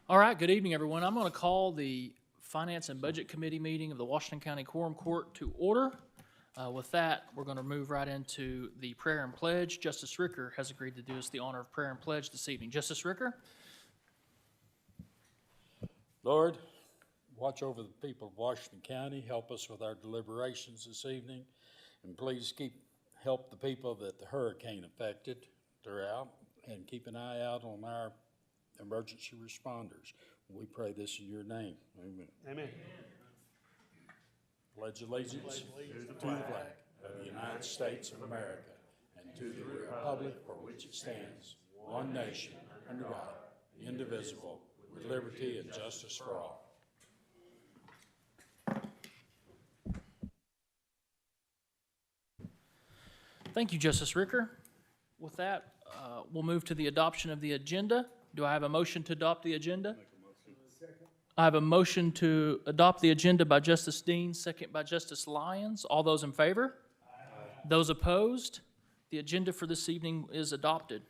All right, good evening, everyone. I'm going to call the Finance and Budget Committee meeting of the Washington County Quorum Court to order. With that, we're going to move right into the prayer and pledge. Justice Ricker has agreed to do us the honor of prayer and pledge this evening. Justice Ricker? Lord, watch over the people of Washington County. Help us with our deliberations this evening. And please help the people that the hurricane affected throughout, and keep an eye out on our emergency responders. We pray this in your name. Amen. Amen. Pledge allegiance to the flag of the United States of America and to the republic for which it stands, one nation, under God, indivisible, with liberty and justice for all. Thank you, Justice Ricker. With that, we'll move to the adoption of the agenda. Do I have a motion to adopt the agenda? I have a motion to adopt the agenda by Justice Dean, second by Justice Lyons. All those in favor? Aye. Those opposed? The agenda for this evening is adopted.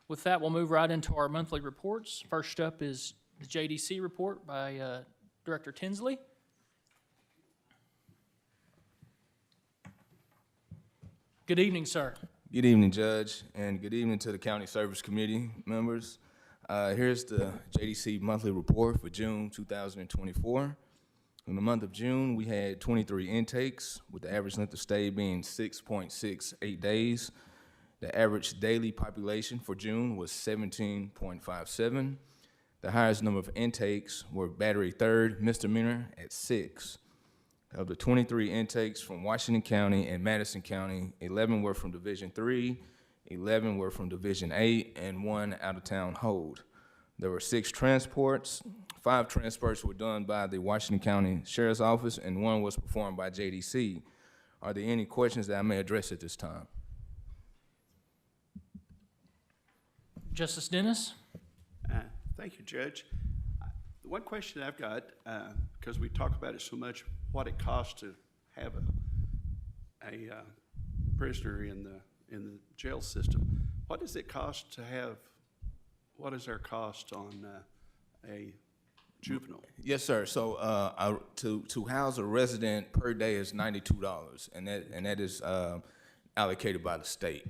With that, we'll move right into our monthly reports. First up is the JDC report by Director Tinsley. Good evening, sir. Good evening, Judge, and good evening to the County Service Committee members. Here's the JDC monthly report for June 2024. In the month of June, we had 23 intakes, with the average length of stay being 6.68 days. The average daily population for June was 17.57. The highest number of intakes were Battery 3rd misdemeanor at 6. Of the 23 intakes from Washington County and Madison County, 11 were from Division 3, 11 were from Division 8, and 1 out-of-town hold. There were 6 transports. 5 transports were done by the Washington County Sheriff's Office, and 1 was performed by JDC. Are there any questions that I may address at this time? Justice Dennis? Thank you, Judge. The one question I've got, because we talk about it so much, what it costs to have a prisoner in the jail system. What does it cost to have? What is our cost on a juvenile? Yes, sir. So to house a resident per day is $92, and that is allocated by the state.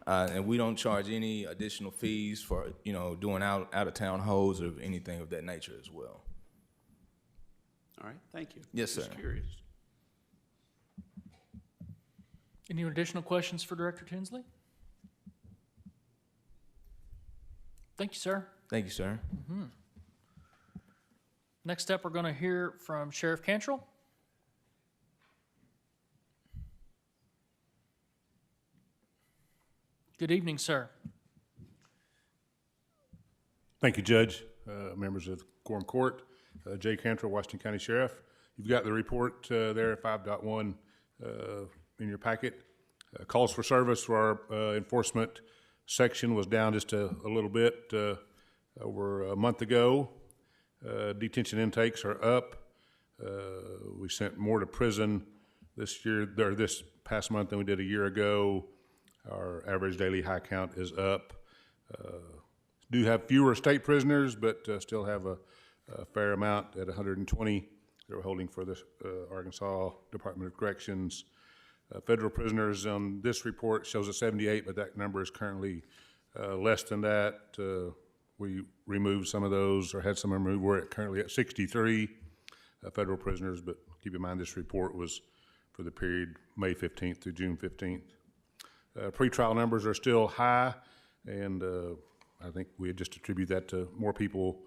And we don't charge any additional fees for doing out of town holds or anything of that nature as well. All right, thank you. Yes, sir. Just curious. Any additional questions for Director Tinsley? Thank you, sir. Thank you, sir. Mm-hmm. Next up, we're going to hear from Sheriff Cantrell. Good evening, sir. Thank you, Judge, members of the Quorum Court. Jay Cantrell, Washington County Sheriff. You've got the report there, 5.1, in your packet. Calls for service for our enforcement section was down just a little bit over a month ago. Detention intakes are up. We sent more to prison this year, or this past month, than we did a year ago. Our average daily high count is up. Do have fewer state prisoners, but still have a fair amount at 120 that we're holding for the Arkansas Department of Corrections. Federal prisoners on this report shows a 78, but that number is currently less than that. We removed some of those, or had some removed. We're currently at 63 federal prisoners, but keep in mind this report was for the period May 15th through June 15th. Pretrial numbers are still high, and I think we just attribute that to more people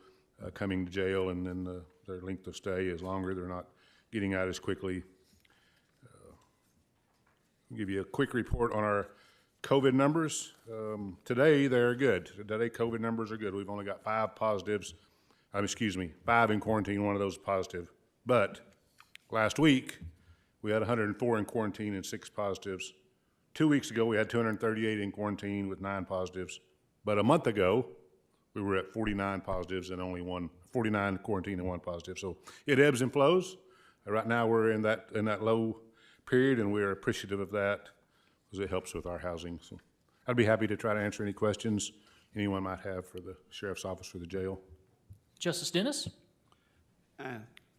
coming to jail, and then their length of stay is longer. They're not getting out as quickly. I'll give you a quick report on our COVID numbers. Today, they're good. Today, COVID numbers are good. We've only got 5 positives. 5 in quarantine, 1 of those positive. But last week, we had 104 in quarantine and 6 positives. 2 weeks ago, we had 238 in quarantine with 9 positives. But a month ago, we were at 49 positives and only 49 in quarantine and 1 positive. So it ebbs and flows. Right now, we're in that low period, and we're appreciative of that because it helps with our housing. So I'd be happy to try to answer any questions anyone might have for the Sheriff's Office or the jail. Justice Dennis?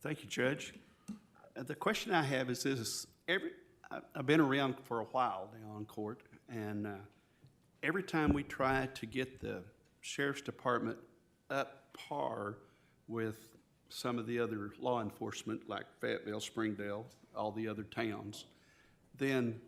Thank you, Judge. The question I have is this, I've been around for a while now on court, and every time we try to get the sheriff's department up par with some of the other law enforcement, like Fayetteville, Springdale, all the other towns, then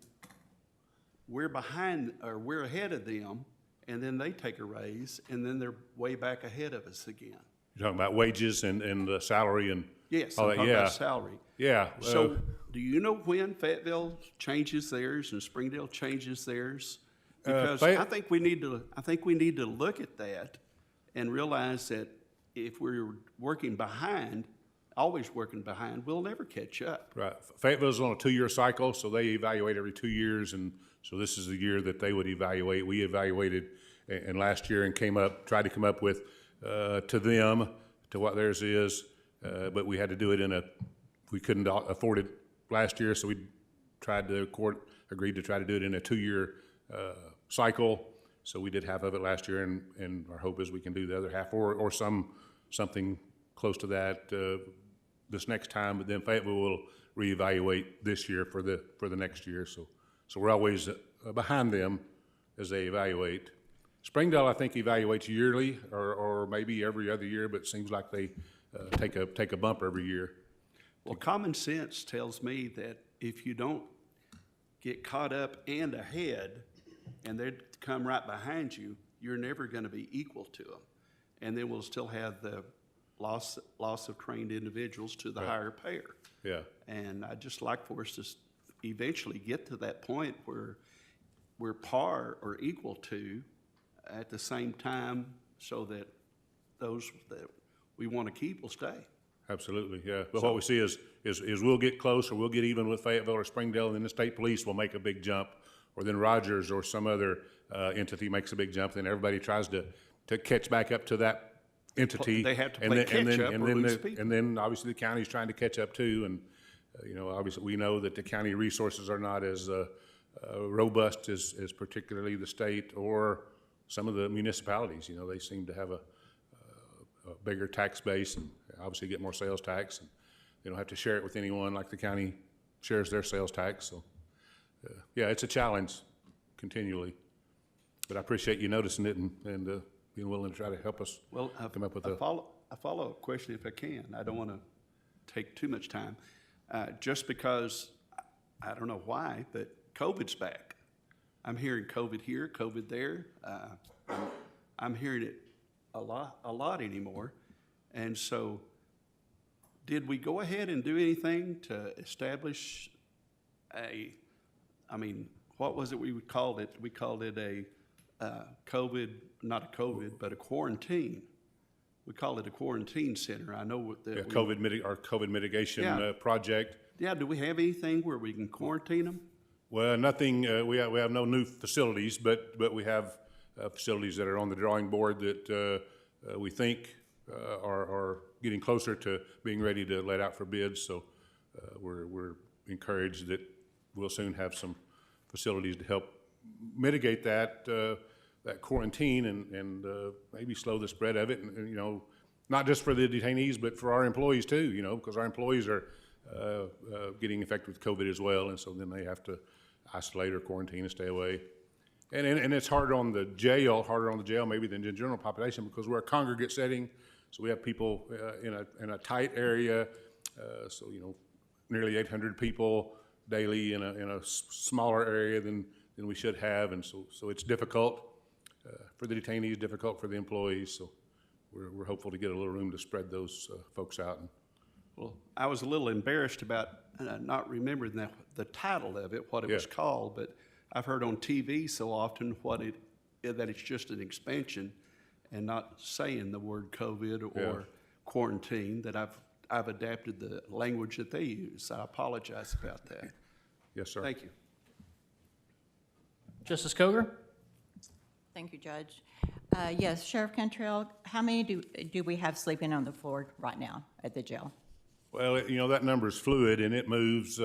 we're behind, or we're ahead of them, and then they take a raise, and then they're way back ahead of us again. You're talking about wages and salary and Yes, all I'm that, talking yeah. about salary. Yeah. So, do you know when Fayetteville changes theirs and Springdale changes theirs? Because I think we need to look at that and realize that if we're working behind, always working behind, we'll never catch up. Right. Fayetteville's on a 2-year cycle, so they evaluate every 2 years, and so this is the year that they would evaluate. We evaluated and last year and tried to come up with to what theirs is, but we had to do it we couldn't afford it last year, so court agreed to try to do it in a 2-year cycle. So we did half of it last year, and our hope is we can do the other half, or something close to that this next time. But then Fayetteville will reevaluate this year for the next year. So we're always behind them as they evaluate. Springdale, I think, evaluates yearly, or maybe every other year, but it seems like they take a bump every year. Well, common sense tells me that if you don't get caught up and ahead, and they come right behind you, you're never going to be equal to them. And then we'll still have the loss of trained individuals to the higher payer. Yeah. And I'd just like for us to eventually get to that point where we're par or equal to at the same time, so that those that we want to keep will stay. Absolutely, yeah. But what we see is we'll get close, or we'll get even with Fayetteville or Springdale, and then the state police will make a big jump, or then Rogers or some other entity makes a big jump, then everybody tries to catch back up to that entity. They have to play catch up or lose people. And then obviously the county's trying to catch up too, and obviously we know that the county resources are not as robust as particularly the state or some of the municipalities. They seem to have a bigger tax base and obviously get more sales tax, and they don't have to share it with anyone like the county shares their sales tax. So, yeah, it's a challenge continually. But I appreciate you noticing it and being willing to try to help us come up with a follow-up question, if I can. I don't want to take too much time. Just because, I don't know why, but COVID's back. I'm hearing COVID here, COVID there. I'm hearing it a lot anymore. And so, did we go ahead and do anything to establish what was it we called it? We called it a COVID, not a COVID, but a quarantine. We called it a quarantine center. I know that our COVID mitigation project. Yeah, do we have anything where we can quarantine them? Well, nothing. We have no new facilities, but we have facilities that are on the drawing board that we think are getting closer to being ready to let out for bids. So we're encouraged that we'll soon have some facilities to help mitigate that quarantine and maybe slow the spread of it. And not just for the detainees, but for our employees too. Because our employees are getting infected with COVID as well, and so then they have to isolate or quarantine and stay away. And it's harder on the jail maybe than the general population, because we're a congregate setting, so we have people in a tight area. So nearly 800 people daily in a smaller area than we should have, and so it's difficult for the detainees, difficult for the employees. So we're hopeful to get a little room to spread those folks out. Well, I was a little embarrassed about not remembering the title of it, what it was called, but I've heard on TV so often that it's just an expansion and not saying the word COVID or quarantine, that I've adapted the language that they use. I apologize about that. Yes, sir. Thank you. Justice Coger? Thank you, Judge. Yes, Sheriff Cantrell, how many do we have sleeping on the floor right now at the jail? Well, that number is fluid, and it moves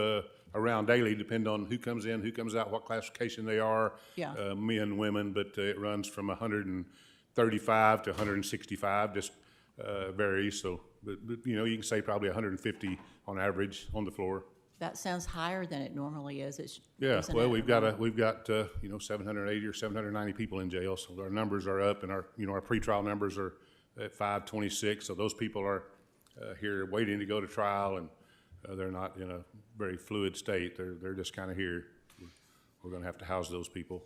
around daily, depending on who comes in, who comes out, what classification they are, men, women, but it runs from 135 to 165, just varies, so, but, you know, you can say probably 150 on average on the floor. That sounds higher than it normally is. Yeah, Isn't well, it? we've got, you know, 780 or 790 people in jail, so our numbers are up, and our, you know, our pretrial numbers are at 526, so those people are here waiting to go to trial, and they're not in a very fluid state. They're just kind of here. We're going to have to house those people.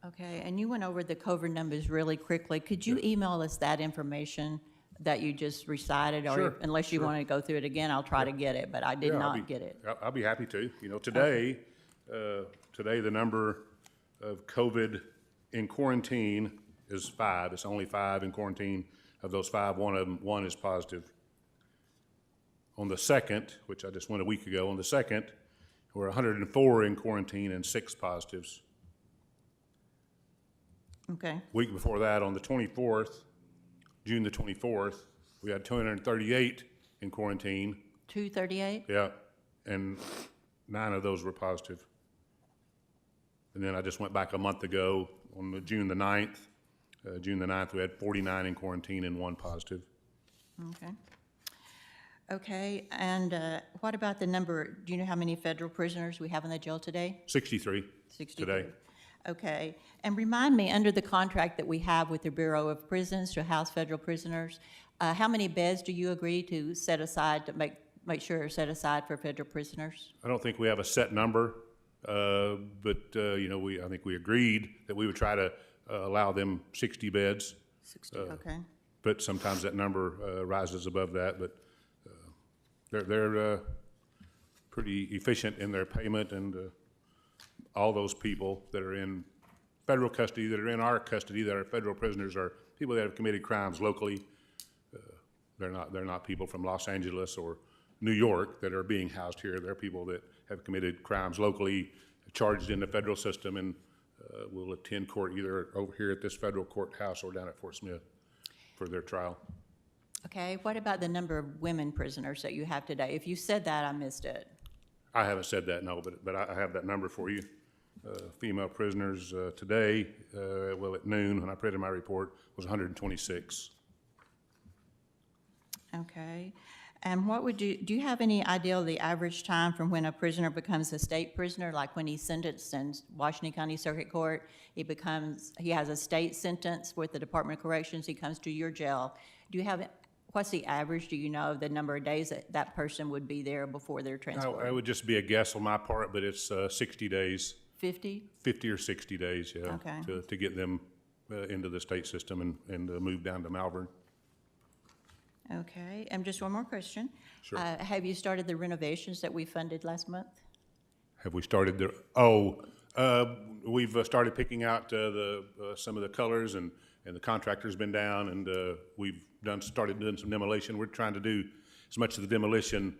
Okay, and you went over the COVID numbers really quickly. Could you email us that information that you just recited? Or Sure, unless you want to go through it again, I'll try to get it, but I did Yeah, not get it. I'll be happy to. You know, today, today the number of COVID in quarantine is 5. It's only 5 in quarantine. Of those 5, one is positive. On the 2nd, which I just went a week ago, on the 2nd, we're 104 in quarantine and 6 positives. Okay, Week before that, on the 24th, June the 24th, we had 238 in quarantine. 238? Yeah, and 9 of those were positive. And then I just went back a month ago on June the 9th. June the 9th, we had 49 in quarantine and 1 positive. Okay. Okay, and what about the number, do you know how many federal prisoners we have in the jail today? 63 63. today. Okay, and remind me, under the contract that we have with the Bureau of Prisons to house federal prisoners, how many beds do you agree to set aside, to make sure are set aside for federal prisoners? I don't think we have a set number, but, you know, I think we agreed that we would try to allow them 60 beds. 60, okay. But sometimes that number rises above that, but they're pretty efficient in their payment, and all those people that are in federal custody, that are in our custody, that are federal prisoners, are people that have committed crimes locally. They're not people from Los Angeles or New York that are being housed here. They're people that have committed crimes locally, charged in the federal system, and will attend court either over here at this federal courthouse or down at Fort Smith for their trial. Okay, what about the number of women prisoners that you have today? If you said that, I missed it. I haven't said that, no, but I have that number for you. Female prisoners today, well, at noon, when I printed my report, was 126. Okay, and what would do you have any idea of the average time from when a prisoner becomes a state prisoner? Like when he's sentenced in Washington County Circuit Court, he has a state sentence with the Department of Corrections, he comes to your jail. Do you have, what's the average, do you know, of the number of days that person would be there before they're transferred? I would just be a guess on my part, but it's 60 days. 50? 50 or 60 days, yeah. Okay. To get them into the state system and move down to Malvern. Okay, and just one more question. Sure. Have you started the renovations that we funded last month? Have we started the, we've started picking out some of the colors, and the contractor's been down, and we've started doing some demolition. We're trying to do as much of the demolition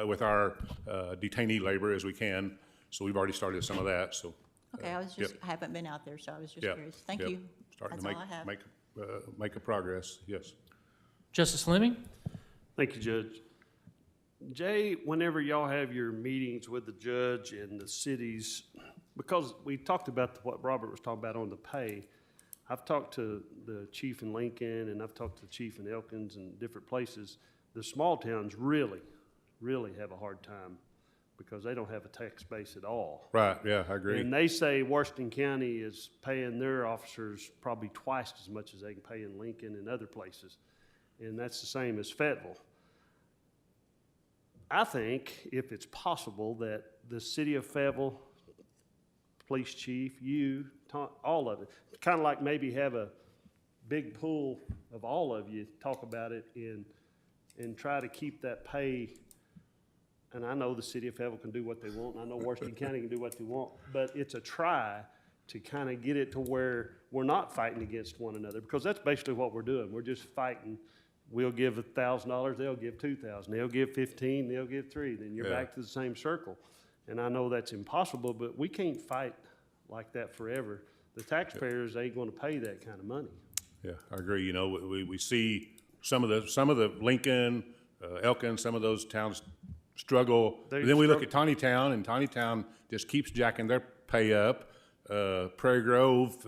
with our detainee labor as we can, so we've already started some of that, so. Okay, I haven't been out there, so I was just Yeah, curious. Thank yep. you. Starting That's to all I have. make a progress, yes. Justice Fleming? Thank you, Judge. Jay, whenever y'all have your meetings with the judge and the cities, because we talked about what Robert was talking about on the pay, I've talked to the chief in Lincoln, and I've talked to the chief in Elkins and different places. The small towns really have a hard time because they don't have a tax base at all. Right, yeah, I agree. And they say Washington County is paying their officers probably twice as much as they can pay in Lincoln and other places. And that's the same as Fayetteville. I think if it's possible that the city of Fayetteville, police chief, you, all of it, kind of like maybe have a big pool of all of you, talk about it and try to keep that pay. And I know the city of Fayetteville can do what they want, and I know Washington County can do what they want, but it's a try to kind of get it to where we're not fighting against one another, because that's basically what we're doing. We're just fighting. We'll give $1,000, they'll give $2,000, they'll give $15, they'll give $3, then you're back to the same circle. And I know that's impossible, but we can't fight like that forever. The taxpayers ain't gonna pay that kind of money. Yeah, I agree. You know, we see some of the Lincoln, Elkin, some of those towns struggle. They Then we look at Tawnytown, and Tawnytown just keeps jacking their pay up. Prairie Grove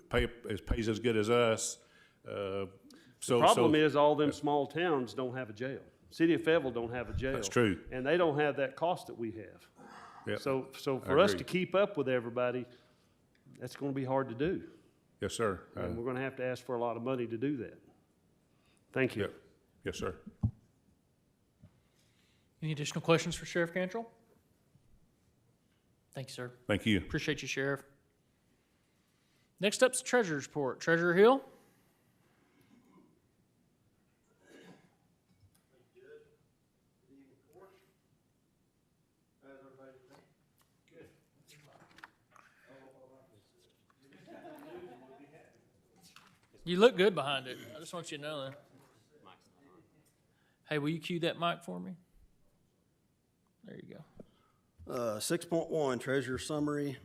pays as good as us. So Problem is, all them small towns don't have a jail. City of Fayetteville don't have a jail. That's true. And they don't have that cost that we have. Yep. So I for us agree. to keep up with everybody, that's gonna be hard to do. Yes, sir. And we're gonna have to ask for a lot of money to do that. Thank you. Yep. Yes, sir. Any additional questions for Sheriff Cantrell? Thank you, sir. Thank you. Appreciate you, Sheriff. Next up's Treasurer's Report. Treasurer Hill? You look good behind it. I just want you to know that. Hey, will you cue that mic for me? There you go. 6.1, Treasurer Summary.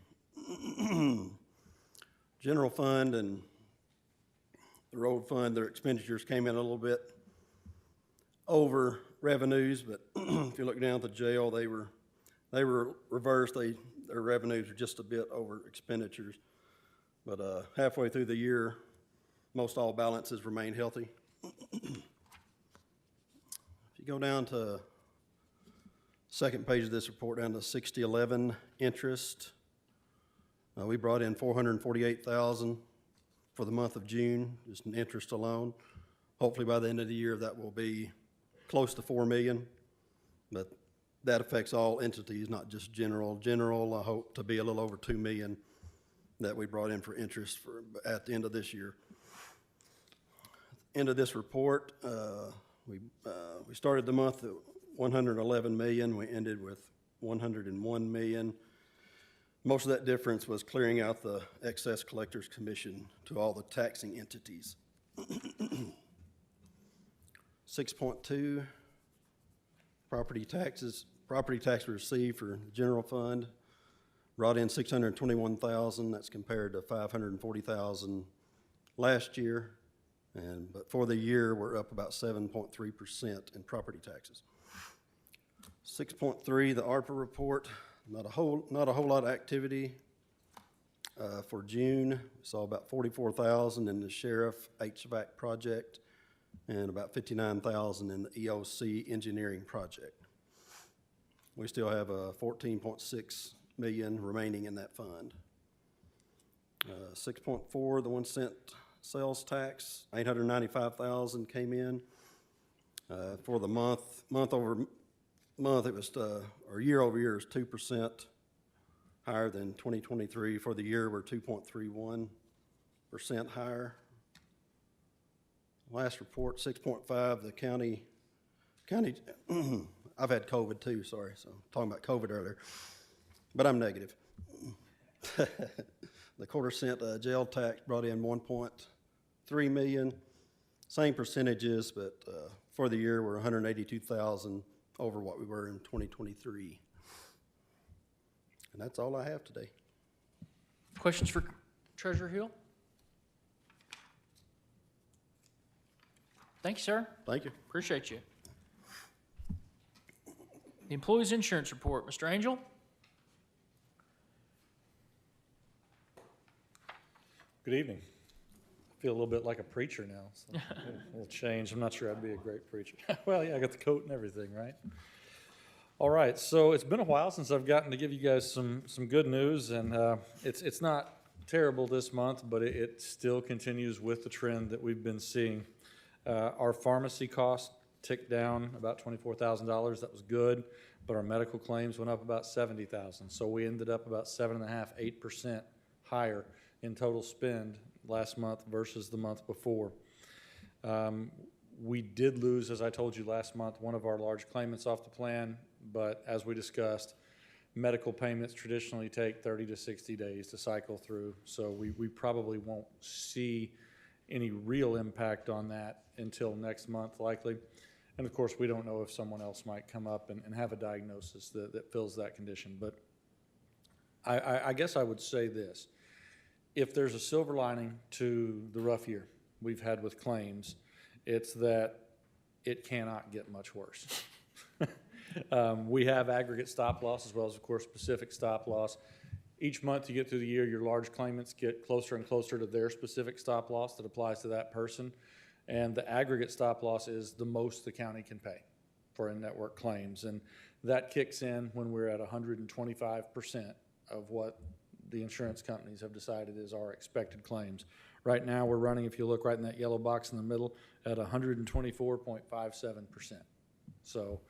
General Fund and the Road Fund, their expenditures came in a little bit over revenues, but if you look down at the jail, they were reversed. Their revenues were just a bit over expenditures. But halfway through the year, most all balances remain healthy. If you go down to second page of this report, down to 6011 interest, we brought in $448,000 for the month of June, just in interest alone. Hopefully by the end of the year, that will be close to $4 million, but that affects all entities, not just general. General, I hope to be a little over $2 million that we brought in for interest at the end of this year. End of this report, we started the month at $111 million. We ended with $101 million. Most of that difference was clearing out the excess collector's commission to all the taxing entities. 6.2, property tax received for the general fund, brought in $621,000. That's compared to $540,000 last year. But for the year, we're up about 7.3% in property taxes. 6.3, the ARPA report, not a whole lot of activity. For June, we saw about $44,000 in the sheriff HVAC project and about $59,000 in the EOC engineering project. We still have $14.6 million remaining in that fund. 6.4, the 1 cent sales tax, $895,000 came in. For the month over month, it was, or year over year is 2% higher than 2023. For the year, we're 2.31% higher. Last report, 6.5, the county, I've had COVID too, sorry, so I'm talking about COVID earlier, but I'm negative. The quarter cent jail tax brought in 1.3 million, same percentages, but for the year, we're 182,000 over what we were in 2023. And that's all I have today. Questions for Treasurer Hill? Thank you, sir. Thank you. Appreciate you. The Employees Insurance Report, Mr. Angel? Good evening. I feel a little bit like a preacher now, so a little change. I'm not sure I'd be a great preacher. Well, yeah, I got the coat and everything, right? All right, so it's been a while since I've gotten to give you guys some good news, and it's not terrible this month, but it still continues with the trend that we've been seeing. Our pharmacy costs ticked down about $24,000. That was good, but our medical claims went up about $70,000. So we ended up about 7.5%, 8% higher in total spend last month versus the month before. We did lose, as I told you last month, one of our large claimants off the plan, but as we discussed, medical payments traditionally take 30 to 60 days to cycle through, so we probably won't see any real impact on that until next month likely. And of course, we don't know if someone else might come up and have a diagnosis that fills that condition. But I guess I would say this. If there's a silver lining to the rough year we've had with claims, it's that it cannot get much worse. We have aggregate stop loss as well as, of course, specific stop loss. Each month you get through the year, your large claimants get closer and closer to their specific stop loss that applies to that person. And the aggregate stop loss is the most the county can pay for in-network claims. And that kicks in when we're at 125% of what the insurance companies have decided is our expected claims. Right now, we're running, if you look right in that yellow box in the middle, at 124.57%. So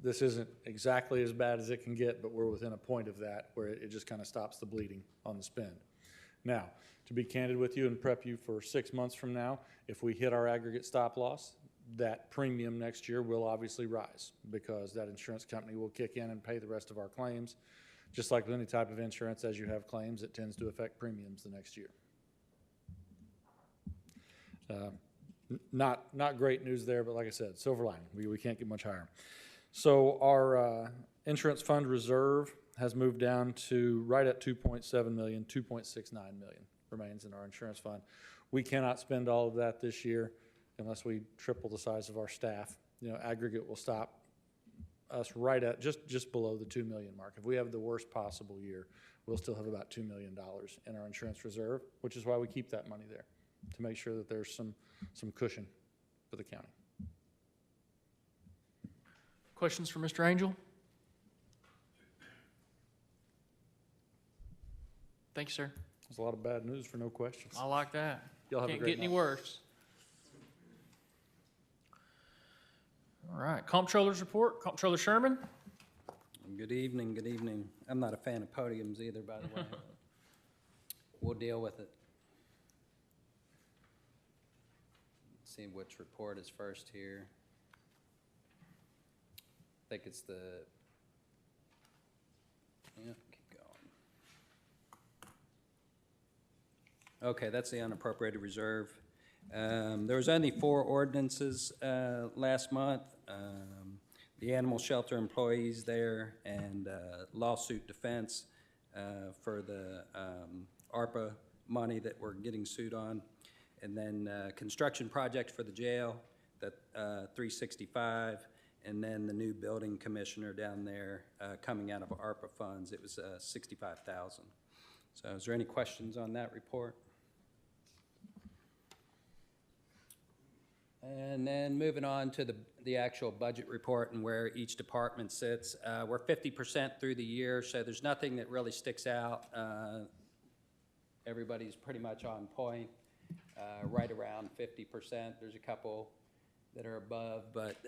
this isn't exactly as bad as it can get, but we're within a point of that where it just kind of stops the bleeding on the spend. Now, to be candid with you and prep you for 6 months from now, if we hit our aggregate stop loss, that premium next year will obviously rise because that insurance company will kick in and pay the rest of our claims. Just like with any type of insurance, as you have claims, it tends to affect premiums the next year. Not great news there, but like I said, silver lining. We can't get much higher. So our insurance fund reserve has moved down to right at 2.7 million, 2.69 million remains in our insurance fund. We cannot spend all of that this year unless we triple the size of our staff. You know, aggregate will stop us right at just below the 2 million mark. If we have the worst possible year, we'll still have about $2 million in our insurance reserve, which is why we keep that money there, to make sure that there's some cushion for the county. Questions for Mr. Angel? Thank you, sir. There's a lot of bad news for no questions. I like that. Y'all have a Can't great get any night. worse. All right, Comptroller's report. Comptroller Sherman. Good evening, good evening. I'm not a fan of podiums either, by the way. We'll deal with it. Let's see which report is first here. I think it's the, yeah, keep going. Okay, that's the unappropriated reserve. There was only 4 ordinances last month. The animal shelter employees there and lawsuit defense for the ARPA money that we're getting sued on. And then construction project for the jail, that 365, and then the new building commissioner down there coming out of ARPA funds. It was 65,000. So is there any questions on that report? And then moving on to the actual budget report and where each department sits. We're 50% through the year, so there's nothing that really sticks out. Everybody's pretty much on point, right around 50%. There's a couple that are above, but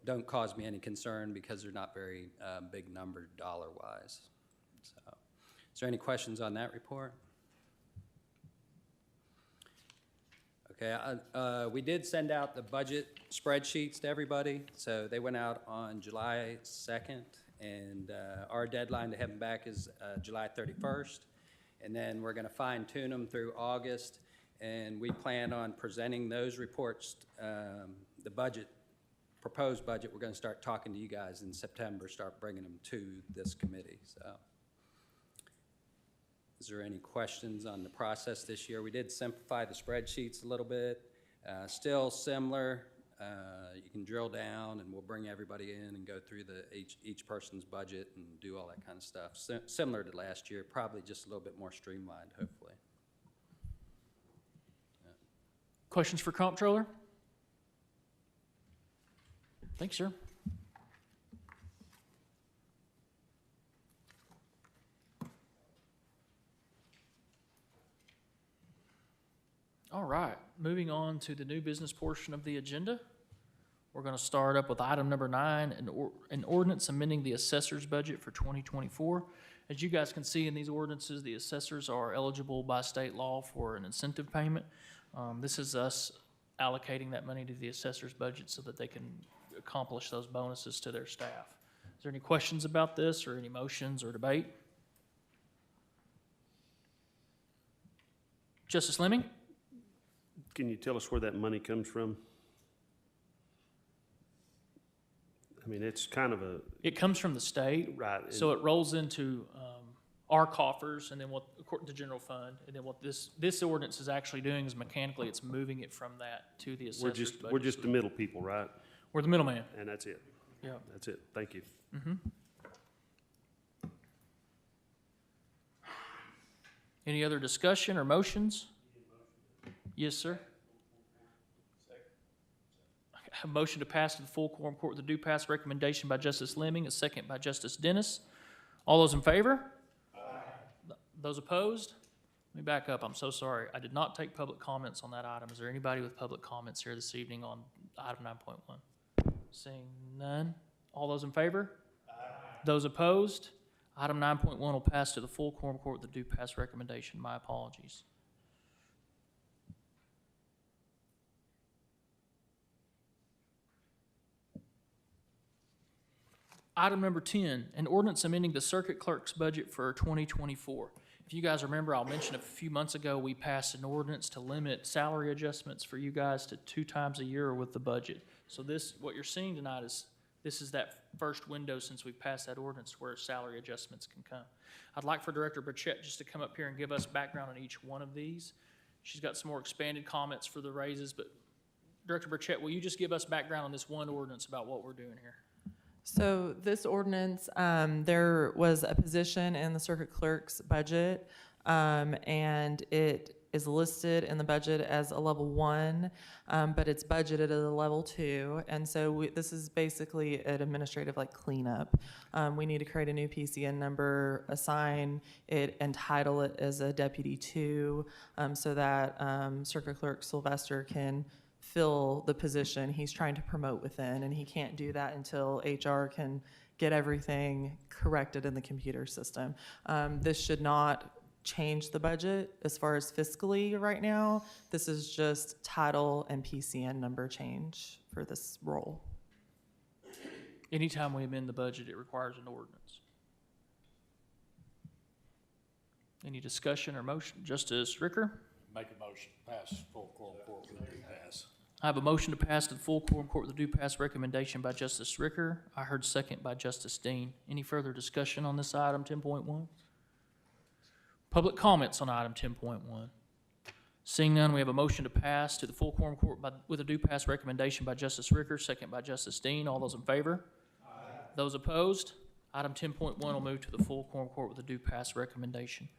don't cause me any concern because they're not very big number dollar-wise. So, is there any questions on that report? Okay, we did send out the budget spreadsheets to everybody, so they went out on July 2nd, and our deadline to have them back is July 31st, and then we're going to fine-tune them through August, and we plan on presenting those reports, the budget, proposed budget, we're going to start talking to you guys in September, start bringing them to this committee, so. Is there any questions on the process this year? We did simplify the spreadsheets a little bit. Still similar. You can drill down, and we'll bring everybody in and go through each person's budget and do all that kind of stuff. Similar to last year, probably just a little bit more streamlined, hopefully. Yeah. Questions for Comptroller? Thanks, sir. All right, moving on to the new business portion of the agenda. We're going to start up with item number 9, an ordinance amending the assessor's budget for 2024. As you guys can see in these ordinances, the assessors are eligible by state law for an incentive payment. This is us allocating that money to the assessor's budget so that they can accomplish those bonuses to their staff. Is there any questions about this or any motions or debate? Justice Lemming? Can you tell us where that money comes from? I mean, it's kind of a, It comes from the state. right. So it rolls into our coffers, and then what, according to general fund, and then what this ordinance is actually doing is mechanically, it's moving it from that to the assessor's budget. we're just the middle people, right? We're the middleman. And that's it. Yeah. That's it. Thank you. Any other discussion or motions? Yes, sir. A motion to pass to the full quorum court with a due pass recommendation by Justice Lemming, a second by Justice Dennis. All those in favor? Aye. Those opposed? Let me back up. I'm so sorry. I did not take public comments on that item. Is there anybody with public comments here this evening on item 9.1? Seeing none. All those in favor? Aye. Those opposed? Item 9.1 will pass to the full quorum court with a due pass recommendation. My apologies. Item number 10, an ordinance amending the circuit clerk's budget for 2024. If you guys remember, I'll mention a few months ago, we passed an ordinance to limit salary adjustments for you guys to 2 times a year with the budget. So this, what you're seeing tonight is, this is that first window since we passed that ordinance where salary adjustments can come. I'd like for Director Burchett just to come up here and give us background on each one of these. She's got some more expanded comments for the raises, but Director Burchett, will you just give us background on this one ordinance about what we're doing here? So this ordinance, there was a position in the circuit clerk's budget, and it is listed in the budget as a level 1, but it's budgeted at a level 2. And so this is basically an administrative cleanup. We need to create a new PCN number, assign it, and title it as a Deputy 2, so that Circuit Clerk Sylvester can fill the position he's trying to promote within, and he can't do that until HR can get everything corrected in the computer system. This should not change the budget as far as fiscally right now. This is just title and PCN number change for this role. Anytime we amend the budget, it requires an ordinance. Any discussion or motion? Justice Ricker? Make a motion, pass full quorum court with a due pass. I have a motion to pass to the full quorum court with a due pass recommendation by Justice Ricker. I heard second by Justice Dean. Any further discussion on this item 10.1? Public comments on item 10.1. Seeing none, we have a motion to pass to the full quorum court with a due pass recommendation by Justice Ricker, second by Justice Dean. All those in favor? Aye. Those opposed? Item 10.1 will move to the full quorum court with a due pass recommendation.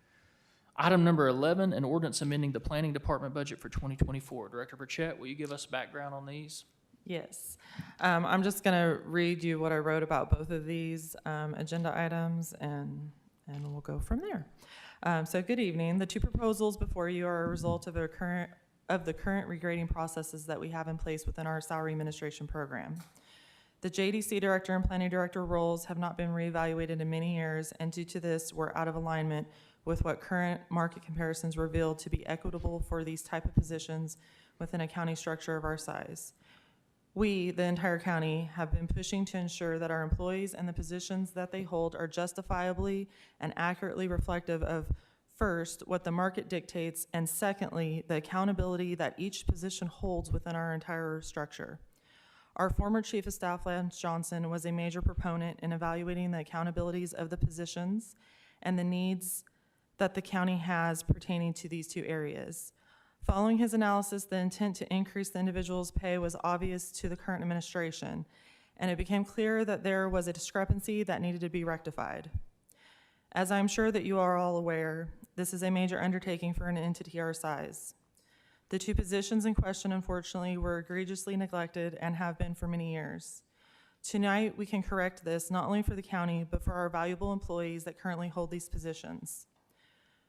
Item number 11, an ordinance amending the Planning Department budget for 2024. Director Burchett, will you give us background on these? Yes. I'm just going to read you what I wrote about both of these agenda items, and we'll go from there. So good evening. The 2 proposals before you are a result of the current regrading processes that we have in place within our salary administration program. The JDC director and planning director roles have not been reevaluated in many years, and due to this, we're out of alignment with what current market comparisons revealed to be equitable for these type of positions within a county structure of our size. We, the entire county, have been pushing to ensure that our employees and the positions that they hold are justifiably and accurately reflective of, first, what the market dictates, and secondly, the accountability that each position holds within our entire structure. Our former Chief of Staff, Lance Johnson, was a major proponent in evaluating the accountabilities of the positions and the needs that the county has pertaining to these 2 areas. Following his analysis, the intent to increase the individual's pay was obvious to the current administration, and it became clear that there was a discrepancy that needed to be rectified. As I'm sure that you are all aware, this is a major undertaking for an entity our size. The 2 positions in question, unfortunately, were egregiously neglected and have been for many years. Tonight, we can correct this not only for the county, but for our valuable employees that currently hold these positions.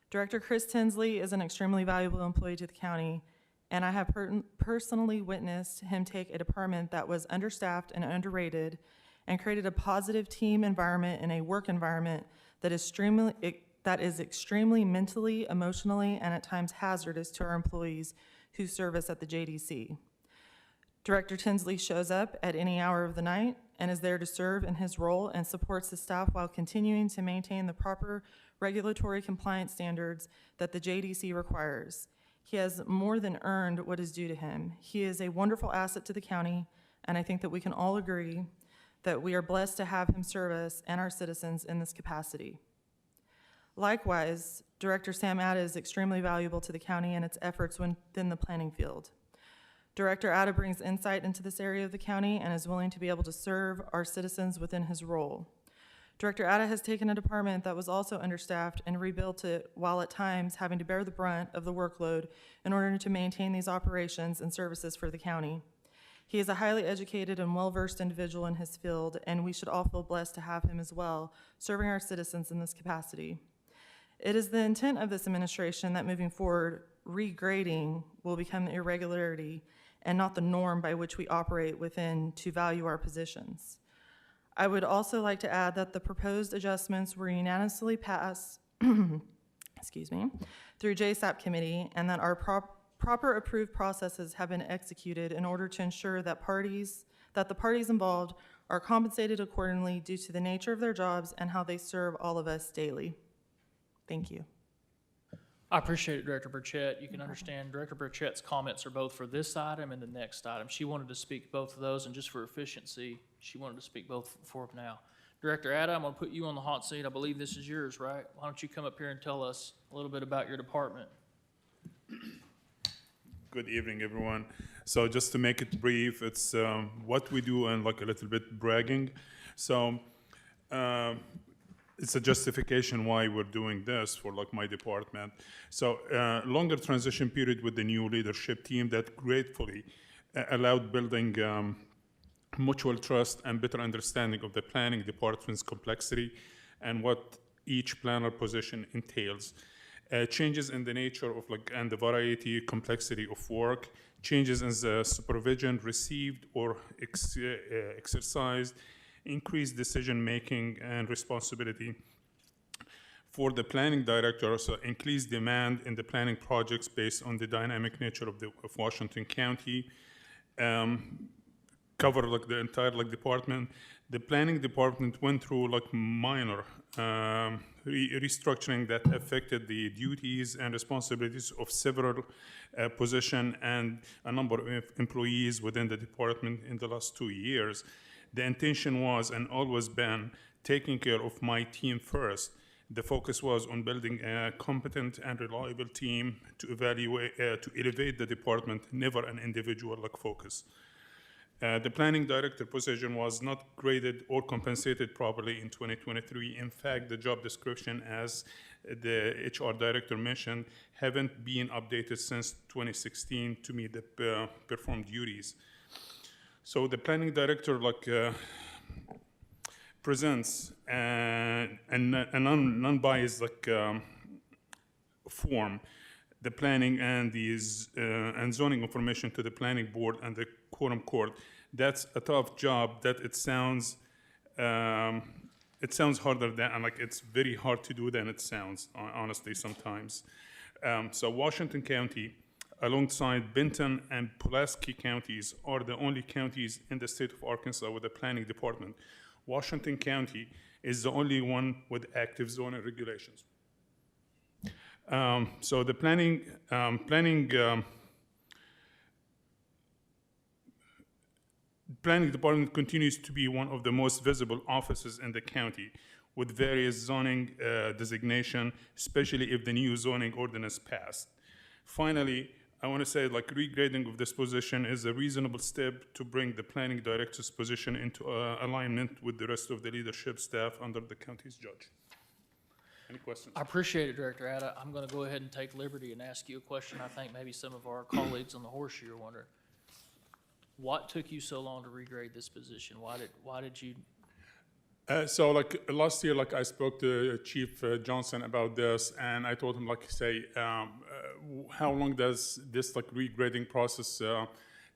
Director Chris Tinsley is an extremely valuable employee to the county, and I have personally witnessed him take a department that was understaffed and underrated and created a positive team environment and a work environment that is extremely mentally, emotionally, and at times hazardous to our employees who service at the JDC. Director Tinsley shows up at any hour of the night and is there to serve in his role and supports the staff while continuing to maintain the proper regulatory compliance standards that the JDC requires. He has more than earned what is due to him. He is a wonderful asset to the county, and I think that we can all agree that we are blessed to have him serve us and our citizens in this capacity. Likewise, Director Sam Atta is extremely valuable to the county and its efforts within the planning field. Director Atta brings insight into this area of the county and is willing to be able to serve our citizens within his role. Director Atta has taken a department that was also understaffed and rebuilt it while at times having to bear the brunt of the workload in order to maintain these operations and services for the county. He is a highly educated and well-versed individual in his field, and we should all feel blessed to have him as well, serving our citizens in this capacity. It is the intent of this administration that moving forward, regrading will become the irregularity and not the norm by which we operate within to value our positions. I would also like to add that the proposed adjustments were unanimously passed excuse me, through JSAP committee, and that our proper approved processes have been executed in order to ensure that the parties involved are compensated accordingly due to the nature of their jobs and how they serve all of us daily. Thank you. I appreciate it, Director Burchett. You can understand Director Burchett's comments are both for this item and the next item. She wanted to speak both of those, and just for efficiency, she wanted to speak both for them now. Director Ada, I'm going to put you on the hot seat. I believe this is yours, right? Why don't you come up here and tell us a little bit about your department? Good evening, everyone. So just to make it brief, it's what we do and like a little bit bragging. So it's a justification why we're doing this for like my department. So longer transition period with the new leadership team that gratefully allowed building mutual trust and better understanding of the planning department's complexity and what each planner position entails. Changes in the nature of and the variety, complexity of work, changes in the supervision received or exercised, increased decision-making and responsibility. For the planning director, so increased demand in the planning projects based on the dynamic nature of Washington County, cover the entire department. The planning department went through minor restructuring that affected the duties and responsibilities of several positions and a number of employees within the department in the last 2 years. The intention was and always been taking care of my team first. The focus was on building a competent and reliable team to elevate the department, never an individual focus. The planning director position was not graded or compensated properly in 2023. In fact, the job description, as the HR director mentioned, haven't been updated since 2016 to meet the performed duties. So the planning director presents a non-biased form, the planning and these and zoning information to the planning board and the quorum court. That's a tough job. That it sounds harder than, and it's very hard to do than it sounds, honestly, sometimes. So Washington County, alongside Benton and Pulaski counties, are the only counties in the state of Arkansas with a planning department. Washington County is the only one with active zoning regulations. So the planning department continues to be one of the most visible offices in the county, with various zoning designation, especially if the new zoning ordinance passed. Finally, I want to say regrading of this position is a reasonable step to bring the planning director's position into alignment with the rest of the leadership staff under the county's judge. Any questions? I appreciate it, Director Ada. I'm going to go ahead and take liberty and ask you a question I think maybe some of our colleagues on the horseshoe are wondering. What took you so long to regrade this position? Why did you? So last year, I spoke to Chief Johnson about this, and I told him how long does this regrading process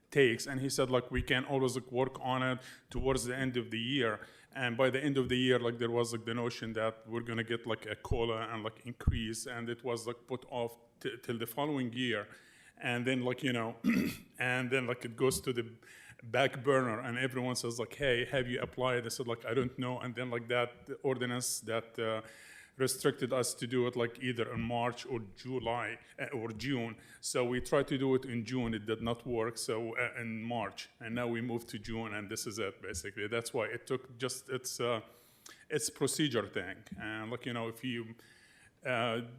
takes? And he said we can always work on it towards the end of the year. And by the end of the year, there was the notion that we're gonna get a COLA and increase, and it was put off till the following year. And then and then it goes to the back burner, and everyone says hey, have you applied? I said I don't know. And then that ordinance that restricted us to do it either in March or July or June. So we tried to do it in June. It did not work. So in March, and now we moved to June, and this is it basically. That's why it took it's procedure thing. And if you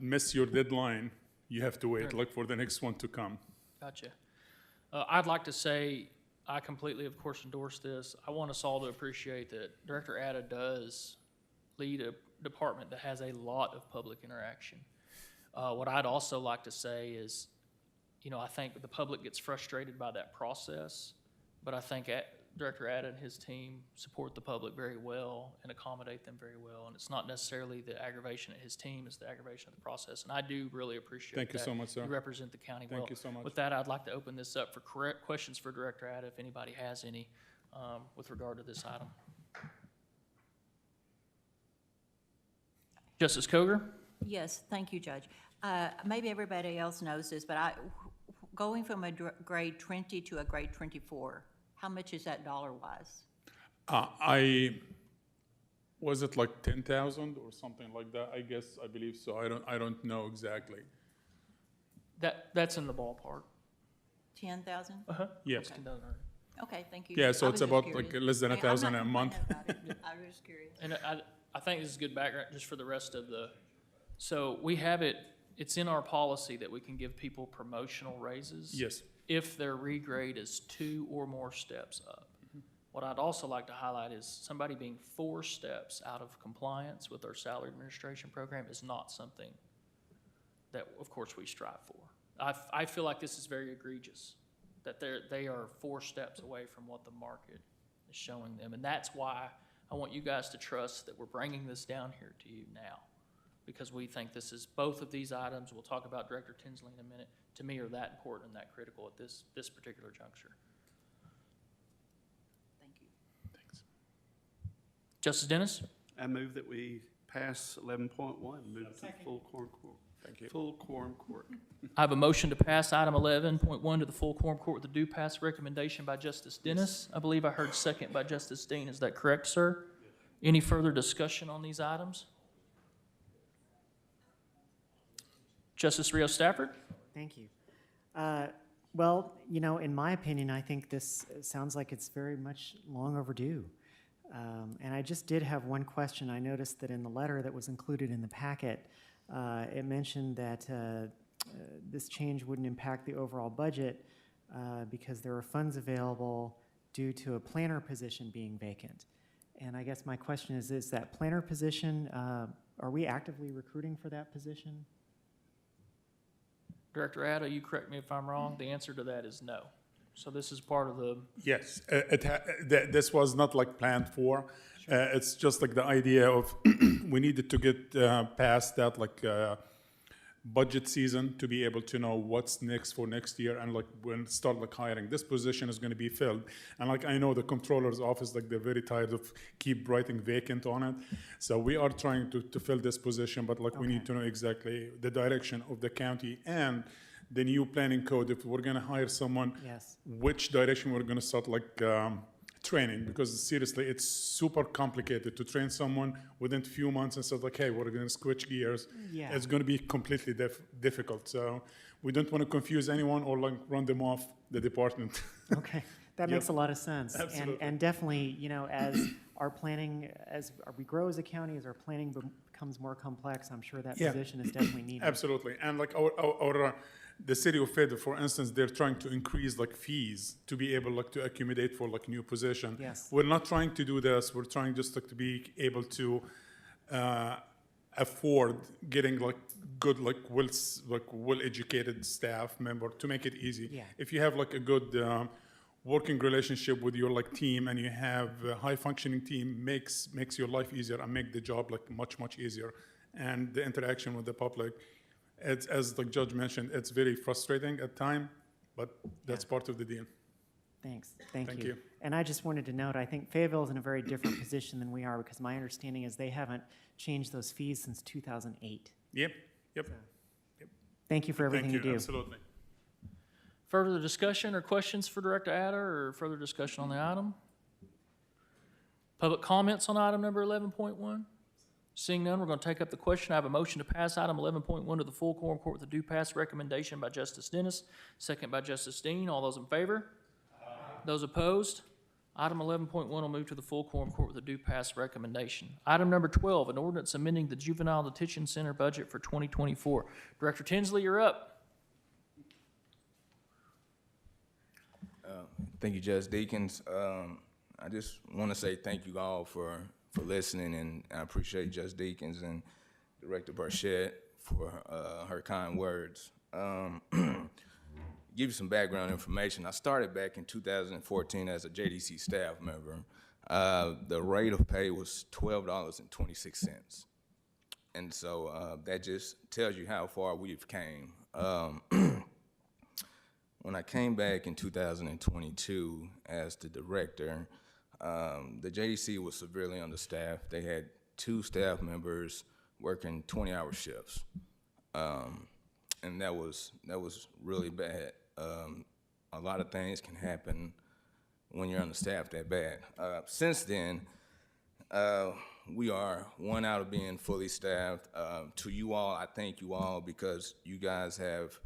miss your deadline, you have to wait for the next one to come. Gotcha. I'd like to say I completely, of course, endorse this. I want us all to appreciate that Director Ada does lead a department that has a lot of public interaction. What I'd also like to say is, I think the public gets frustrated by that process, but I think Director Ada and his team support the public very well and accommodate them very well. And it's not necessarily the aggravation of his team, it's the aggravation of the process. And I do really appreciate that. Thank you so much, sir. You represent the county well. Thank you so much. With that, I'd like to open this up for questions for Director Ada, if anybody has any, with regard to this item. Justice Coger? Yes, thank you, Judge. Maybe everybody else knows this, but going from a grade 20 to a grade 24, how much is that dollar-wise? Was it like 10,000 or something like that? I believe so. I don't know exactly. That's in the ballpark. 10,000? Yes. Okay, thank you. Yeah, so I it's was just about curious. like less than I'm not 1,000 a month. complaining about it. I was curious. And I think this is good background just for the rest of the, so we have it's in our policy that we can give people promotional raises. Yes. If their regrade is 2 or more steps up. What I'd also like to highlight is somebody being 4 steps out of compliance with our salary administration program is not something that, of course, we strive for. I feel like this is very egregious, that they are 4 steps away from what the market is showing them. And that's why I want you guys to trust that we're bringing this down here to you now, because we think this is, both of these items, we'll talk about Director Tinsley in a minute, to me are that important and that critical at this particular juncture. Thank you. Thanks. Justice Dennis? I move that we pass 11.1, move to full quorum court. Thank you. Full quorum court. I have a motion to pass item 11.1 to the full quorum court with a due pass recommendation by Justice Dennis. I believe I heard second by Justice Dean. Is that correct, sir? Any further discussion on these items? Justice Rio Stafford? Thank you. Well, you know, in my opinion, I think this sounds like it's very much long overdue. And I just did have one question. I noticed that in the letter that was included in the packet, it mentioned that this change wouldn't impact the overall budget because there are funds available due to a planner position being vacant. And I guess my question is that planner position, are we actively recruiting for that position? Director Ada, you correct me if I'm wrong. The answer to that is no. So this is part of the, Yes, this was not like planned for. It's just like the idea of we needed to get past that like budget season to be able to know what's next for next year, and like when start like hiring. This position is going to be filled, and like I know the controller's office, like they're very tired of keep writing vacant on it. So we are trying to fill this position, but like we need to know exactly the direction of the county and the new planning code. If we're going to hire someone, Yes. which direction we're going to start like training, because seriously, it's super complicated to train someone within a few months and say like, hey, we're going to switch gears. Yeah. It's going to be completely difficult. So we don't want to confuse anyone or like run them off the department. Okay, that Yep. makes a lot of sense. Absolutely. And definitely, you know, as our planning, as we grow as a county, as our planning becomes more complex, I'm sure that Yeah. position is definitely needed. Absolutely. And like our the city of Fayetteville, for instance, they're trying to increase like fees to be able like to accommodate for like new position. Yes. We're not trying to do this. We're trying just like to be able to afford getting like good like well-educated staff member to make it easy. Yeah. If you have like a good working relationship with your like team and you have a high functioning team, makes your life easier and make the job like much easier. And the interaction with the public, it's, as the judge mentioned, it's very frustrating at time, but that's part of the deal. Thanks, thank Thank you. you. And I just wanted to note, I think Fayetteville is in a very different position than we are, because my understanding is they haven't changed those fees since 2008. Yep. Thank you for everything Thank you do. Absolutely. further discussion or questions for Director Ada or further discussion on the item? Public comments on item number 11.1? Seeing none, we're going to take up the question. I have a motion to pass item 11.1 to the full quorum court with a due pass recommendation by Justice Dennis, second by Justice Dean. All those in favor? Aye. Those opposed? Item 11.1 will move to the full quorum court with a due pass recommendation. Item number 12, an ordinance amending the Juvenile Detention Center budget for 2024. Director Tinsley, you're up. Thank you, Judge Deakins. I just want to say thank you all for listening, and I appreciate Judge Deakins and Director Burchett for her kind words. give you some background information, I started back in 2014 as a JDC staff member. The rate of pay was $12.26. And so that just tells you how far we've came. When I came back in 2022 as the director, the JDC was severely understaffed. They had 2 staff members working 20-hour shifts, and that was really bad. A lot of things can happen when you're understaffed that bad. Since then, we are 1 out of being fully staffed. To you all, I thank you all because you guys have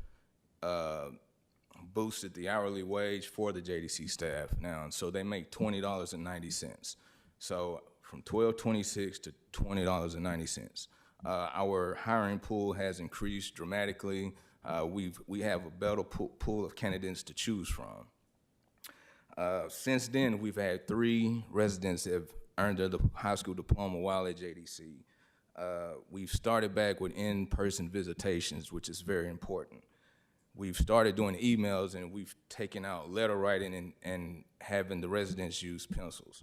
boosted the hourly wage for the JDC staff now, and so they make $20.90. So from $12.26 to $20.90. Our hiring pool has increased dramatically. We have a better pool of candidates to choose from. Since then, we've had 3 residents that have earned their high school diploma while at JDC. We've started back with in-person visitations, which is very important. We've started doing emails, and we've taken out letter writing and having the residents use pencils.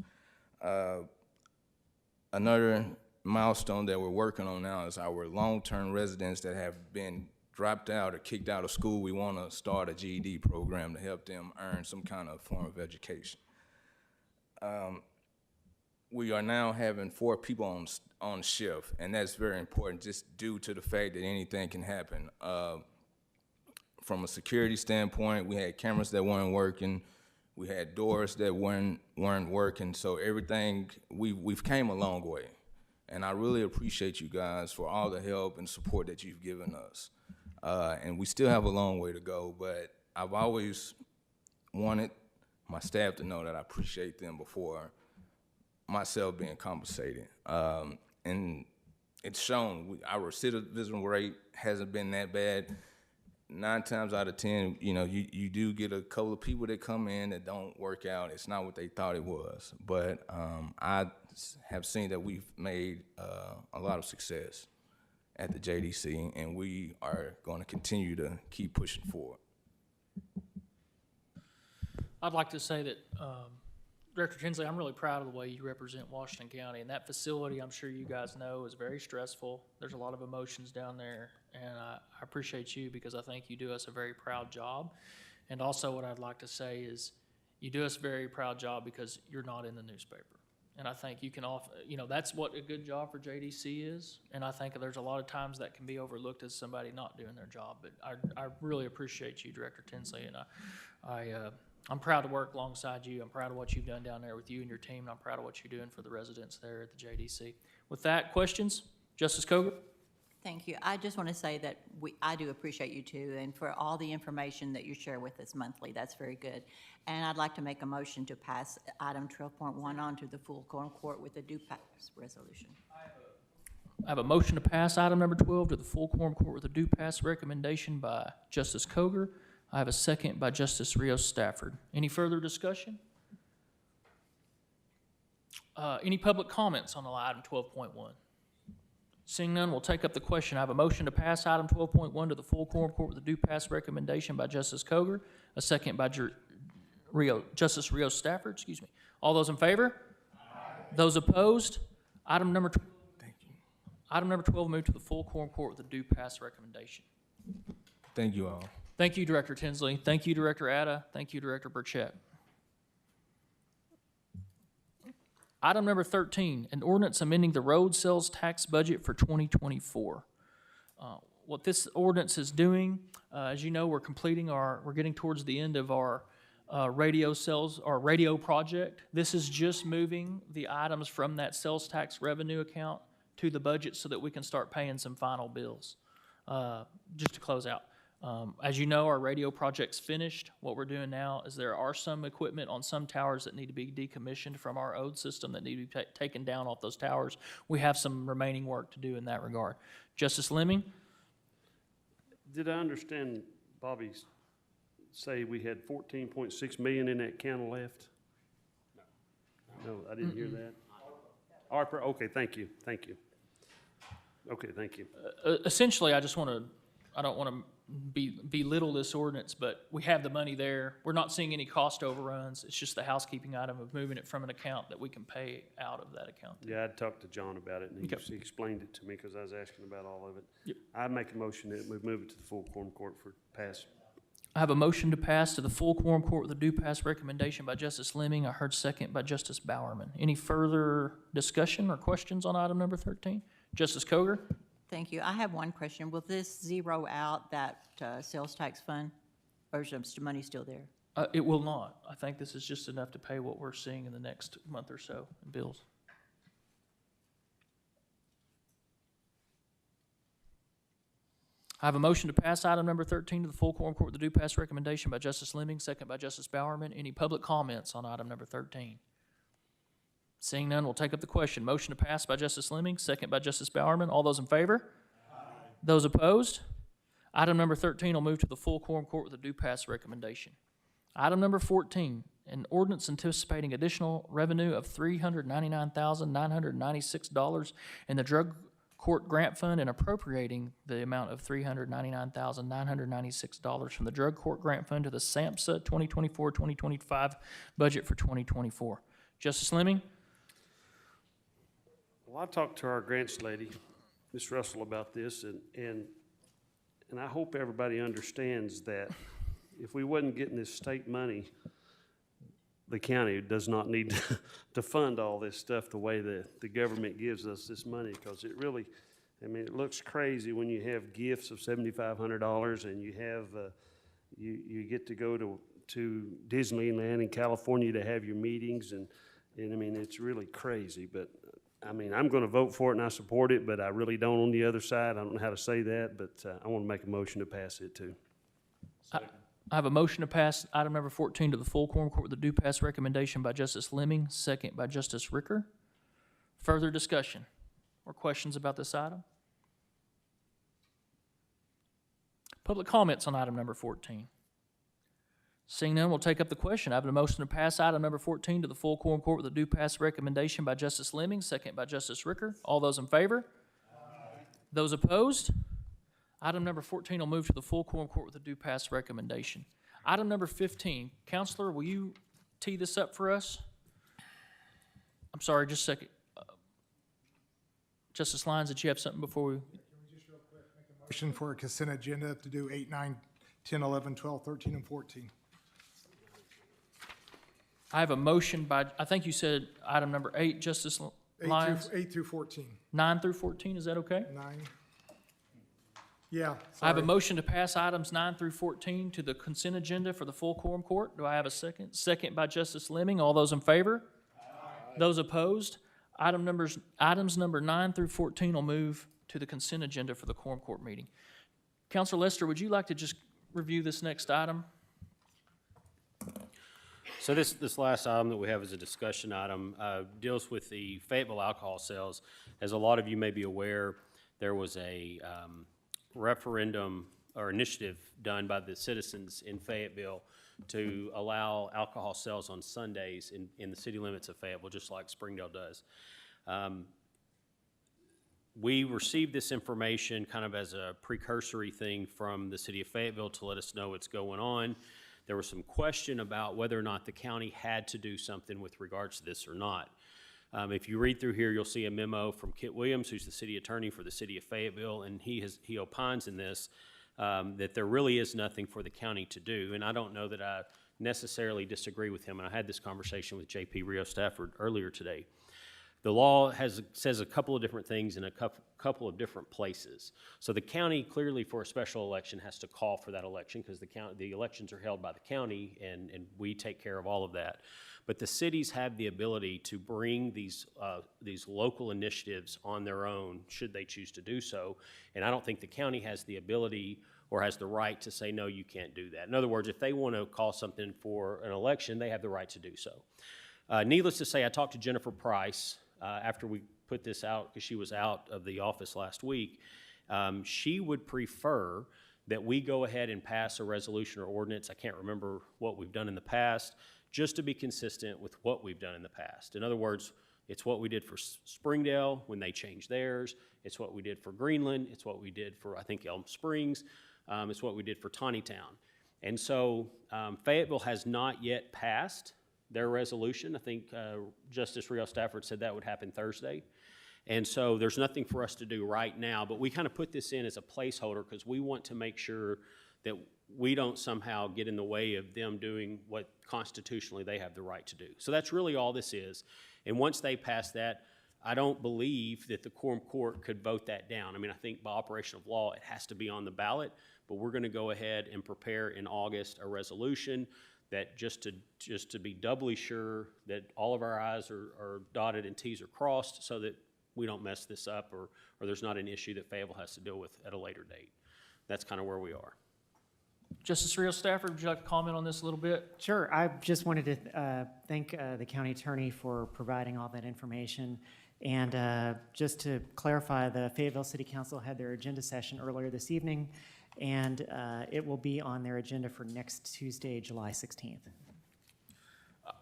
Another milestone that we're working on now is our long-term residents that have been dropped out or kicked out of school. We want to start a GED program to help them earn some kind of form of education. We are now having 4 people on shift, and that's very important just due to the fact that anything can happen. From a security standpoint, we had cameras that weren't working. We had doors that weren't working. So everything, we've came a long way. And I really appreciate you guys for all the help and support that you've given us. And we still have a long way to go, but I've always wanted my staff to know that I appreciate them before myself being compensated. And it's shown. Our recidivism rate hasn't been that bad. 9 times out of 10, you do get a couple of people that come in that don't work out. It's not what they thought it was. But I have seen that we've made a lot of success at the JDC, and we are going to continue to keep pushing forward. I'd like to say that, Director Tinsley, I'm really proud of the way you represent Washington County, and that facility, I'm sure you guys know, is very stressful. There's a lot of emotions down there, and I appreciate you because I think you do us a very proud job. And also what I'd like to say is you do us a very proud job because you're not in the newspaper. And I think you can that's what a good job for JDC is, and I think there's a lot of times that can be overlooked as somebody not doing their job. But I really appreciate you, Director Tinsley, and I'm proud to work alongside you. I'm proud of what you've done down there with you and your team, and I'm proud of what you're doing for the residents there at the JDC. With that, questions? Justice Coger? Thank you. I just want to say that I do appreciate you too, and for all the information that you share with us monthly. That's very good. And I'd like to make a motion to pass item 12.1 on to the full court with a due pass resolution. I have a motion to pass item number 12 to the full quorum court with a due pass recommendation by Justice Coger. I have a second by Justice Rios Stafford. Any further discussion? Any public comments on item 12.1? Seeing none, we'll take up the question. I have a motion to pass item 12.1 to the full quorum court with a due pass recommendation by Justice Coger, a second by Justice Rios Stafford. Excuse me. All those in favor? Aye. Those opposed? Item number 12. Thank you. Item number 12 moved to the full quorum court with a due pass recommendation. Thank you all. Thank you, Director Tinsley. Thank you, Director Atta. Thank you, Director Burchett. Item number 13, an ordinance amending the road sales tax budget for 2024. What this ordinance is doing, as you know, we're getting towards the end of our radio sales, our radio project. This is just moving the items from that sales tax revenue account to the budget so that we can start paying some final bills, just to close out. As you know, our radio project's finished. What we're doing now is there are some equipment on some towers that need to be decommissioned from our old system that need to be taken down off those towers. We have some remaining work to do in that regard. Justice Lemming? Did I understand Bobby say we had 14.6 million in that account left? No, I didn't hear that. ARPA, okay, thank you. Okay, thank you. Essentially, I don't want to belittle this ordinance, but we have the money there. We're not seeing any cost overruns. It's just the housekeeping item of moving it from an account that we can pay out of that account. Yeah, I talked to John about it, and Okay. he explained it to me, because I was asking about all of it. Yep. I make a motion that we move it to the full quorum court for pass. I have a motion to pass to the full quorum court with a due pass recommendation by Justice Lemming. I heard second by Justice Bowerman. Any further discussion or questions on item number 13? Justice Koger? Thank you. I have one question. Will this zero out that sales tax fund, or is the money still there? It will not. I think this is just enough to pay what we're seeing in the next month or so in bills. I have a motion to pass item number 13 to the full quorum court with a due pass recommendation by Justice Lemming, second by Justice Bowerman. Any public comments on item number 13? Seeing none, we'll take up the question. Motion to pass by Justice Lemming, second by Justice Bowerman. All those in favor? Aye. Those opposed? Item number 13 will move to the full quorum court with a due pass recommendation. Item number 14, an ordinance anticipating additional revenue of $399,996 in the drug court grant fund and appropriating the amount of $399,996 from the drug court grant fund to the SAMHSA 2024-2025 budget for 2024. Justice Lemming? Well, I talked to our grants lady, Ms. Russell, about this, and I hope everybody understands that if we wasn't getting this state money, the county does not need to fund all this stuff the way that the government gives us this money, because it really, I mean, it looks crazy when you have gifts of $7,500 and you have, you get to go to Disneyland in California to have your meetings, and I mean, it's really crazy. But I mean, I'm going to vote for it and I support it, but I really don't on the other side. I don't know how to say that, but I want to make a motion to pass it too. I have a motion to pass item number 14 to the full quorum court with a due pass recommendation by Justice Lemming, second by Justice Ricker. Further discussion or questions about this item? Public comments on item number 14. Seeing none, we'll take up the question. I have a motion to pass item number 14 to the full quorum court with a due pass recommendation by Justice Lemming, second by Justice Ricker. All those in favor? Aye. Those opposed? Item number 14 will move to the full quorum court with a due pass recommendation. Item number 15, Counselor, will you tee this up for us? I'm sorry, just a second. Justice Lyons, did you have something before we? Can we just real quick make a motion for a consent agenda to do 8, 9, 10, 11, 12, 13, and 14? I have a motion by, I think you said item number 8, Justice Lyons? 8 through 14. 9 through 14, is that okay? 9. Yeah. I have a sorry. motion to pass items 9 through 14 to the consent agenda for the full quorum court. Do I have a second? Second by Justice Lemming. All those in favor? Aye. Those opposed? Items number 9 through 14 will move to the consent agenda for the quorum court meeting. Counselor Lester, would you like to just review this next item? So this last item that we have is a discussion item, deals with the Fayetteville alcohol sales. As a lot of you may be aware, there was a referendum or initiative done by the citizens in Fayetteville to allow alcohol sales on Sundays in the city limits of Fayetteville, just like Springdale does. We received this information kind of as a precursory thing from the city of Fayetteville to let us know what's going on. There was some question about whether or not the county had to do something with regards to this or not. If you read through here, you'll see a memo from Kit Williams, who's the city attorney for the city of Fayetteville, and he opines in this that there really is nothing for the county to do. And I don't know that I necessarily disagree with him, and I had this conversation with J.P. Rio Stafford earlier today. The law says a couple of different things in a couple of different places. So the county clearly for a special election has to call for that election because the elections are held by the county and we take care of all of that. But the cities have the ability to bring these local initiatives on their own should they choose to do so. And I don't think the county has the ability or has the right to say, no, you can't do that. In other words, if they want to call something for an election, they have the right to do so. Needless to say, I talked to Jennifer Price after we put this out because she was out of the office last week. She would prefer that we go ahead and pass a resolution or ordinance. I can't remember what we've done in the past, just to be consistent with what we've done in the past. In other words, it's what we did for Springdale when they changed theirs. It's what we did for Greenland. It's what we did for, I think, Elm Springs. It's what we did for Town. And so Fayetteville has not yet passed their resolution. I think Justice Rio Stafford said that would happen Thursday. And so there's nothing for us to do right now, but we kind of put this in as a placeholder because we want to make sure that we don't somehow get in the way of them doing what constitutionally they have the right to do. So that's really all this is. And once they pass that, I don't believe that the quorum court could vote that down. I mean, I think by operation of law, it has to be on the ballot, but we're going to go ahead and prepare in August a resolution that just to be doubly sure that all of our I's are dotted and T's are crossed so that we don't mess this up or there's not an issue that Fayetteville has to deal with at a later date. That's kind of where we are. Justice Rio Stafford, would you like to comment on this a little bit? Sure. I just wanted to thank the county attorney for providing all that information. And just to clarify, the Fayetteville City Council had their agenda session earlier this evening, and it will be on their agenda for next Tuesday, July 16th.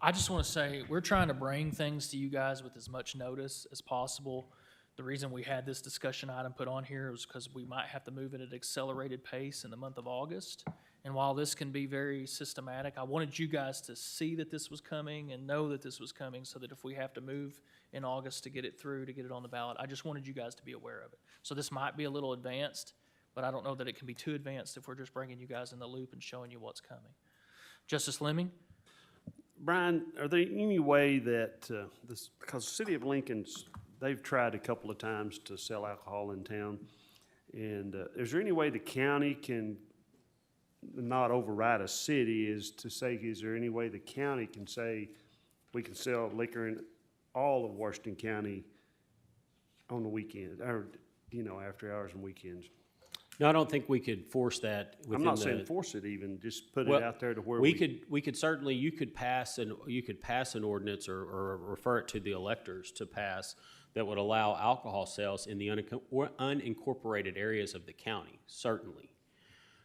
I just want to say, we're trying to bring things to you guys with as much notice as possible. The reason we had this discussion item put on here was because we might have to move at an accelerated pace in the month of August. And while this can be very systematic, I wanted you guys to see that this was coming and know that this was coming so that if we have to move in August to get it through, to get it on the ballot, I just wanted you guys to be aware of it. So this might be a little advanced, but I don't know that it can be too advanced if we're just bringing you guys in the loop and showing you what's coming. Justice Lemming? Brian, are there any way that because the city of Lincoln's, they've tried a couple of times to sell alcohol in town, and is there any way the county can not override a city, is to say, is there any way the county can say we can sell liquor in all of Washington County on the weekend, or, after hours and weekends? No, I don't think we could force that within I'm not saying force it even, just put it out there to where we could certainly, you could pass an ordinance or refer it to the electors to pass that would allow alcohol sales in the unincorporated areas of the county, certainly.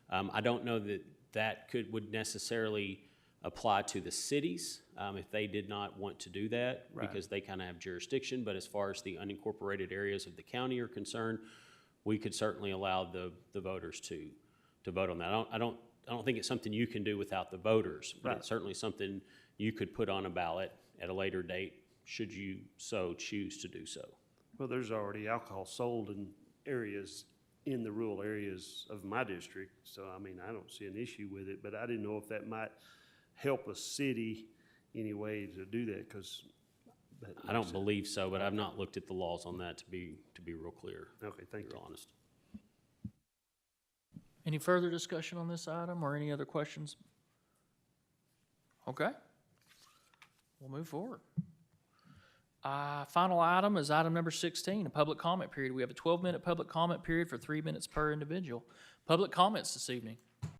I don't know that would necessarily apply to the cities if they did not want to do that, because they kind of have jurisdiction, but as far as the unincorporated areas of the county are concerned, we could certainly allow the voters to vote on that. I don't think it's something you can do without the voters, but it's certainly something you could put on a ballot at a later date, should you so choose to do so. Well, there's already alcohol sold in areas, in the rural areas of my district, so I mean, I don't see an issue with it, but I didn't know if that might help a city anyway to do that, because I don't believe so, but I've not looked at the laws on that to be real clear. Okay, thank you. Honest. Any further discussion on this item or any other questions? Okay. We'll move forward. Final item is item number 16, a public comment period. We have a 12-minute public comment period for 3 minutes per individual. Public comments this evening.